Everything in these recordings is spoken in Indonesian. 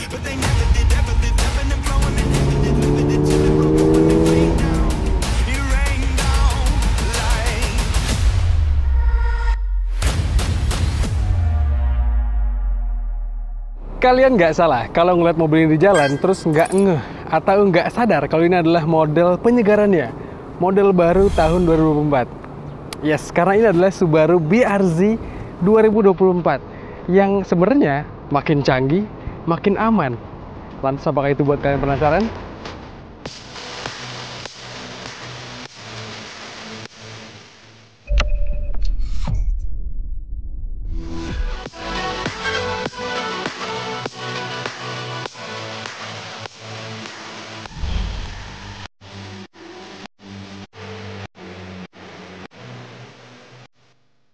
but they never did, ever lived, ebbing and flowing, they never did live it till it broke up when it rained down. It rained down like. Kalian nggak salah kalau ngeliat mobil ini di jalan terus nggak ngeh atau nggak sadar kalau ini adalah model penyegarannya, model baru tahun 2024. Yes, karena ini adalah Subaru BRZ 2024 yang sebenarnya makin canggih, makin aman. Lantas apakah itu buat kalian penasaran?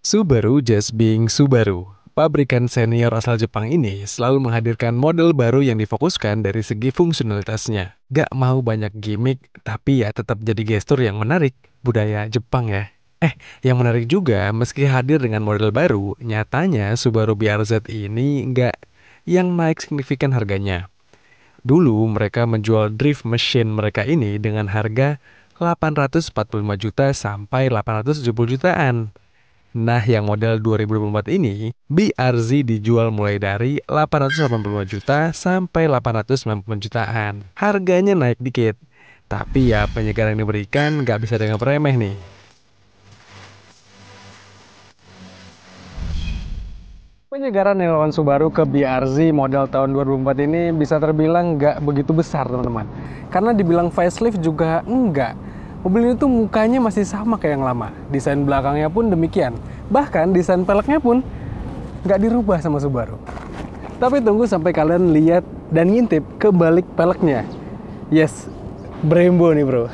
Subaru Just Being Subaru. Pabrikan senior asal Jepang ini selalu menghadirkan model baru yang difokuskan dari segi fungsionalitasnya. Gak mau banyak gimmick, tapi ya tetap jadi gestur yang menarik. Budaya Jepang ya. Yang menarik juga, meski hadir dengan model baru, nyatanya Subaru BRZ ini nggak yang naik signifikan harganya. Dulu mereka menjual drift machine mereka ini dengan harga 845 juta sampai 870 jutaan. Nah, yang model 2024 ini, BRZ dijual mulai dari 885 juta sampai 890 jutaan. Harganya naik dikit, tapi ya penyegaran yang diberikan nggak bisa dianggap remeh nih. Penyegaran yang dilakukan Subaru ke BRZ model tahun 2004 ini bisa terbilang nggak begitu besar, teman-teman. Karena dibilang facelift juga enggak. Mobil ini tuh mukanya masih sama kayak yang lama. Desain belakangnya pun demikian. Bahkan desain peleknya pun nggak dirubah sama Subaru. Tapi tunggu sampai kalian lihat dan ngintip ke balik peleknya. Yes, Brembo nih bro.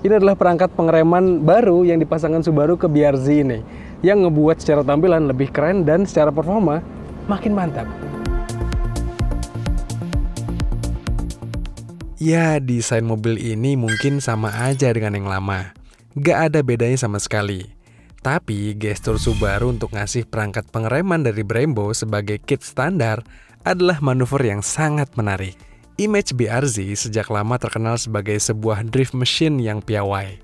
Ini adalah perangkat pengereman baru yang dipasangkan Subaru ke BRZ ini. Yang ngebuat secara tampilan lebih keren dan secara performa makin mantap. Ya, desain mobil ini mungkin sama aja dengan yang lama. Gak ada bedanya sama sekali. Tapi, gestur Subaru untuk ngasih perangkat pengereman dari Brembo sebagai kit standar adalah manuver yang sangat menarik. Image BRZ sejak lama terkenal sebagai sebuah drift machine yang piawai.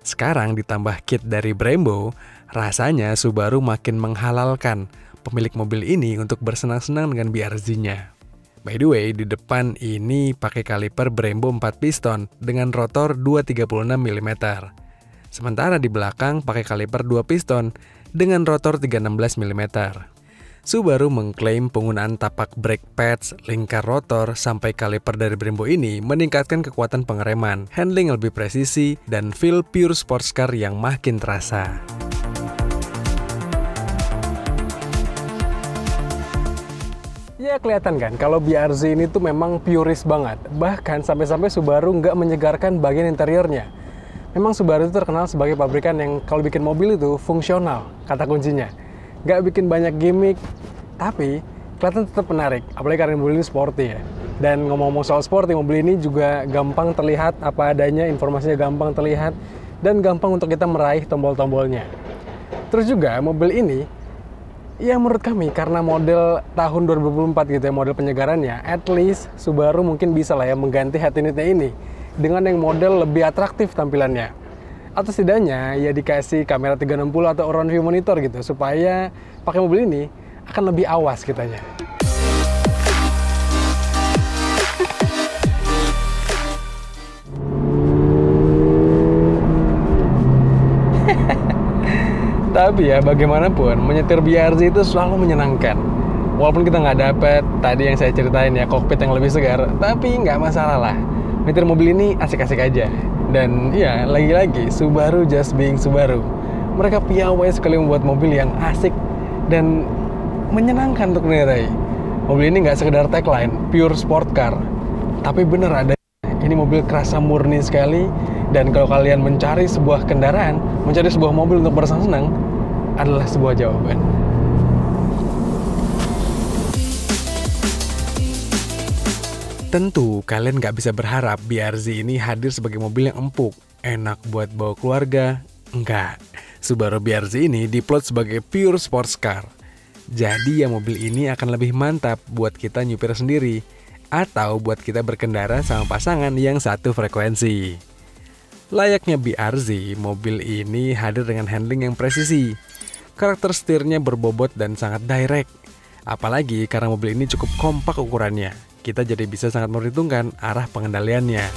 Sekarang ditambah kit dari Brembo, rasanya Subaru makin menghalalkan pemilik mobil ini untuk bersenang-senang dengan BRZ-nya. By the way, di depan ini pakai kaliper Brembo 4 piston dengan rotor 236 mm. Sementara di belakang pakai kaliper 2 piston dengan rotor 316 mm. Subaru mengklaim penggunaan tapak brake pads, lingkar rotor, sampai kaliper dari Brembo ini meningkatkan kekuatan pengereman, handling lebih presisi, dan feel pure sports car yang makin terasa. Ya kelihatan kan kalau BRZ ini tuh memang purist banget. Bahkan sampai-sampai Subaru nggak menyegarkan bagian interiornya. Memang Subaru itu terkenal sebagai pabrikan yang kalau bikin mobil itu fungsional, kata kuncinya. Nggak bikin banyak gimmick, tapi kelihatan tetap menarik. Apalagi karena mobil ini sporty ya. Dan ngomong-ngomong soal sporty, mobil ini juga gampang terlihat apa adanya, informasinya gampang terlihat, dan gampang untuk kita meraih tombol-tombolnya. Terus juga mobil ini, ya menurut kami karena model tahun 2024 gitu ya, model penyegarannya, at least Subaru mungkin bisa lah ya mengganti head unitnya ini dengan yang model lebih atraktif tampilannya. Atau setidaknya ya dikasih kamera 360 atau around view monitor gitu, supaya pakai mobil ini akan lebih awas kitanya. Tapi ya bagaimanapun, menyetir BRZ itu selalu menyenangkan. Walaupun kita nggak dapet tadi yang saya ceritain ya, kokpit yang lebih segar, tapi nggak masalah lah. Menyetir mobil ini asik-asik aja. Dan ya, lagi-lagi Subaru Just Being Subaru. Mereka piawai sekali membuat mobil yang asik dan menyenangkan untuk mengendarai. Mobil ini nggak sekedar tagline, pure sport car. Tapi bener ada, ini mobil kerasa murni sekali. Dan kalau kalian mencari sebuah kendaraan, mencari sebuah mobil untuk bersenang-senang, adalah sebuah jawaban. Tentu, kalian nggak bisa berharap BRZ ini hadir sebagai mobil yang empuk, enak buat bawa keluarga. Enggak, Subaru BRZ ini diplot sebagai pure sports car. Jadi ya mobil ini akan lebih mantap buat kita nyupir sendiri. atau buat kita berkendara sama pasangan yang satu frekuensi. Layaknya BRZ, mobil ini hadir dengan handling yang presisi. Karakter setirnya berbobot dan sangat direct. Apalagi karena mobil ini cukup kompak ukurannya, kita jadi bisa sangat memperhitungkan arah pengendaliannya.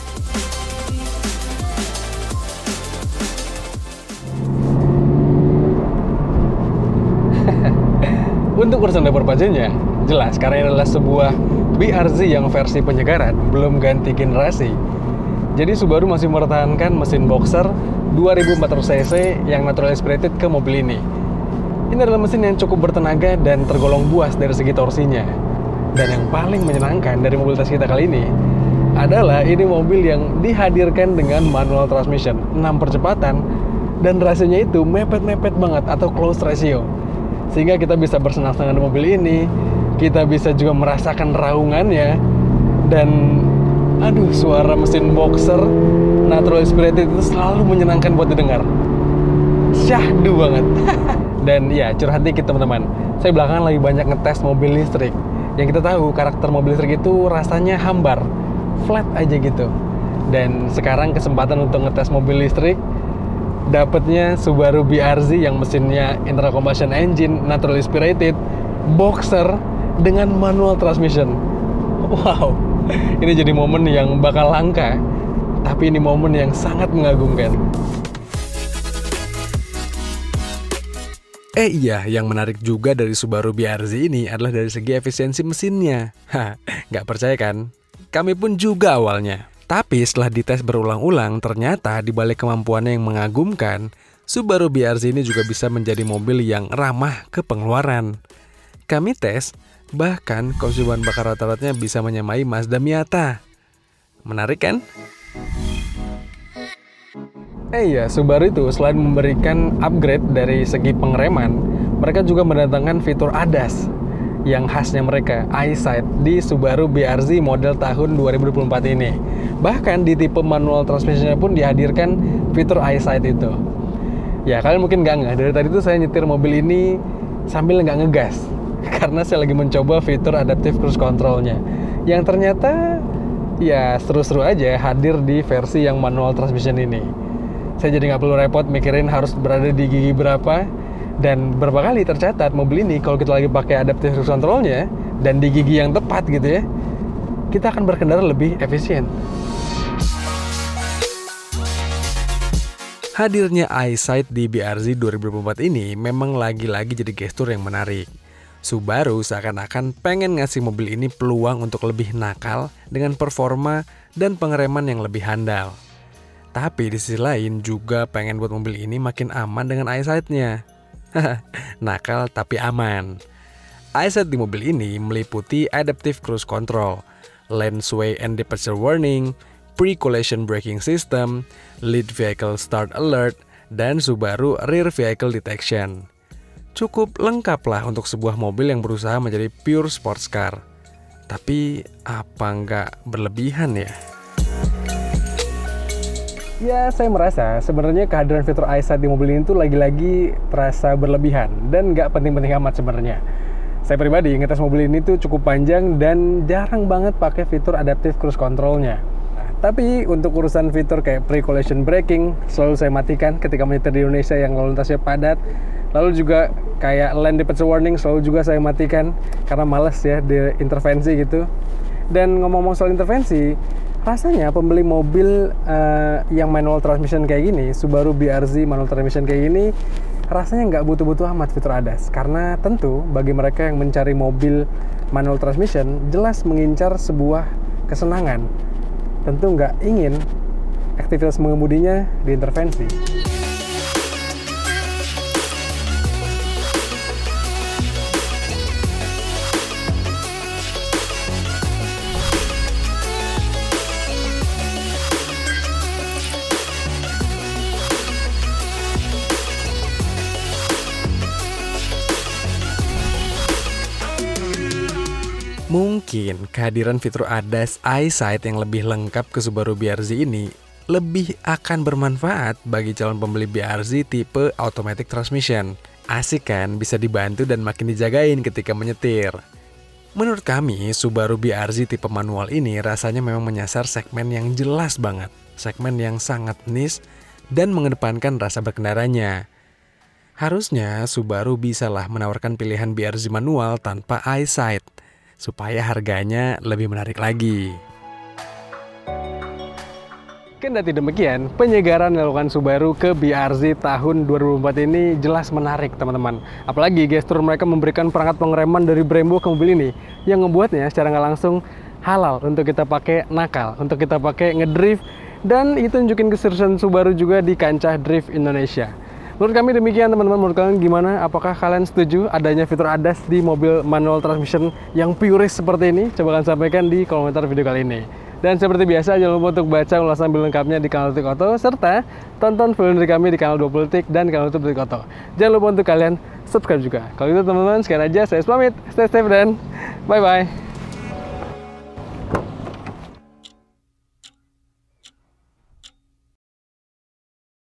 Untuk urusan dapur pajunya, jelas karena ini adalah sebuah BRZ yang versi penyegaran, belum ganti generasi. Jadi Subaru masih mempertahankan mesin boxer 2400 cc yang natural aspirated ke mobil ini. Ini adalah mesin yang cukup bertenaga dan tergolong buas dari segi torsinya. Dan yang paling menyenangkan dari mobil tes kita kali ini adalah ini mobil yang dihadirkan dengan manual transmission 6 percepatan dan rasionya itu mepet-mepet banget atau close ratio. Sehingga kita bisa bersenang-senang dengan mobil ini, kita bisa juga merasakan raungannya, dan aduh, suara mesin boxer natural aspirated itu selalu menyenangkan buat didengar. Syahdu banget. Dan ya, curhat dikit teman-teman, saya belakangan lagi banyak ngetes mobil listrik. Yang kita tahu karakter mobil listrik itu rasanya hambar, flat aja gitu. Dan sekarang kesempatan untuk ngetes mobil listrik, dapatnya Subaru BRZ yang mesinnya internal combustion engine, natural aspirated, boxer dengan manual transmission. Wow, ini jadi momen yang bakal langka, tapi ini momen yang sangat mengagumkan. Iya, yang menarik juga dari Subaru BRZ ini adalah dari segi efisiensi mesinnya. Nggak percaya kan? Kami pun juga awalnya. Tapi setelah dites berulang-ulang, ternyata di balik kemampuannya yang mengagumkan, Subaru BRZ ini juga bisa menjadi mobil yang ramah ke pengeluaran. Kami tes, bahkan konsumsi bahan bakar rata-ratanya bisa menyamai Mazda Miata. Menarik kan? Iya, Subaru itu selain memberikan upgrade dari segi pengereman, mereka juga mendatangkan fitur ADAS yang khasnya mereka, EyeSight, di Subaru BRZ model tahun 2024 ini. Bahkan di tipe manual transmissionnya pun dihadirkan fitur EyeSight itu. Ya, kalian mungkin nggak dari tadi tuh saya nyetir mobil ini sambil nggak ngegas karena saya lagi mencoba fitur adaptive cruise controlnya, yang ternyata ya seru-seru aja hadir di versi yang manual transmission ini. Saya jadi nggak perlu repot mikirin harus berada di gigi berapa. Dan berapa kali tercatat mobil ini kalau kita lagi pakai adaptive cruise controlnya dan di gigi yang tepat gitu ya, kita akan berkendara lebih efisien. Hadirnya EyeSight di BRZ 2024 ini memang lagi-lagi jadi gestur yang menarik. Subaru seakan-akan pengen ngasih mobil ini peluang untuk lebih nakal dengan performa dan pengereman yang lebih handal. Tapi di sisi lain juga pengen buat mobil ini makin aman dengan EyeSight-nya. Nakal tapi aman. EyeSight di mobil ini meliputi adaptive cruise control, lane sway and departure warning, pre-collision braking system, lead vehicle start alert, dan Subaru rear vehicle detection. Cukup lengkap lah untuk sebuah mobil yang berusaha menjadi pure sports car. Tapi apa nggak berlebihan ya? Ya, saya merasa sebenarnya kehadiran fitur EyeSight di mobil ini tuh lagi-lagi terasa berlebihan dan nggak penting-penting amat sebenarnya. Saya pribadi ngetes mobil ini tuh cukup panjang dan jarang banget pakai fitur adaptive cruise controlnya. Tapi untuk urusan fitur kayak pre-collision braking selalu saya matikan ketika menyetir di Indonesia yang lalu lintasnya padat. Lalu juga kayak lane departure warning selalu juga saya matikan karena males ya diintervensi gitu. Dan ngomong-ngomong soal intervensi, rasanya pembeli mobil yang manual transmission kayak gini, Subaru BRZ manual transmission kayak gini, rasanya nggak butuh-butuh amat fitur ADAS. Karena tentu bagi mereka yang mencari mobil manual transmission, jelas mengincar sebuah kesenangan. Tentu nggak ingin aktivitas mengemudinya diintervensi. Mungkin kehadiran fitur ADAS EyeSight yang lebih lengkap ke Subaru BRZ ini lebih akan bermanfaat bagi calon pembeli BRZ tipe automatic transmission. Asik kan, bisa dibantu dan makin dijagain ketika menyetir. Menurut kami, Subaru BRZ tipe manual ini rasanya memang menyasar segmen yang jelas banget. Segmen yang sangat niche dan mengedepankan rasa berkendaranya. Harusnya Subaru bisalah menawarkan pilihan BRZ manual tanpa eyesight, supaya harganya lebih menarik lagi. Kendati demikian, penyegaran yang dilakukan Subaru ke BRZ tahun 2004 ini jelas menarik teman-teman. Apalagi gestur mereka memberikan perangkat pengereman dari Brembo ke mobil ini, yang membuatnya secara nggak langsung halal untuk kita pakai nakal, untuk kita pakai ngedrift, dan itu nunjukin keseriusan Subaru juga di kancah drift Indonesia. Menurut kami demikian teman-teman, menurut kalian gimana? Apakah kalian setuju adanya fitur ADAS di mobil manual transmission yang purist seperti ini? Coba kalian sampaikan di kolom komentar video kali ini. Dan seperti biasa, jangan lupa untuk baca ulasan lebih lengkapnya di kanal Detik Auto, serta tonton video dari kami di kanal 20 Detik dan kanal YouTube Detik Auto. Jangan lupa untuk kalian subscribe juga. Kalau gitu teman-teman, sekian aja, saya pamit, stay safe dan bye-bye.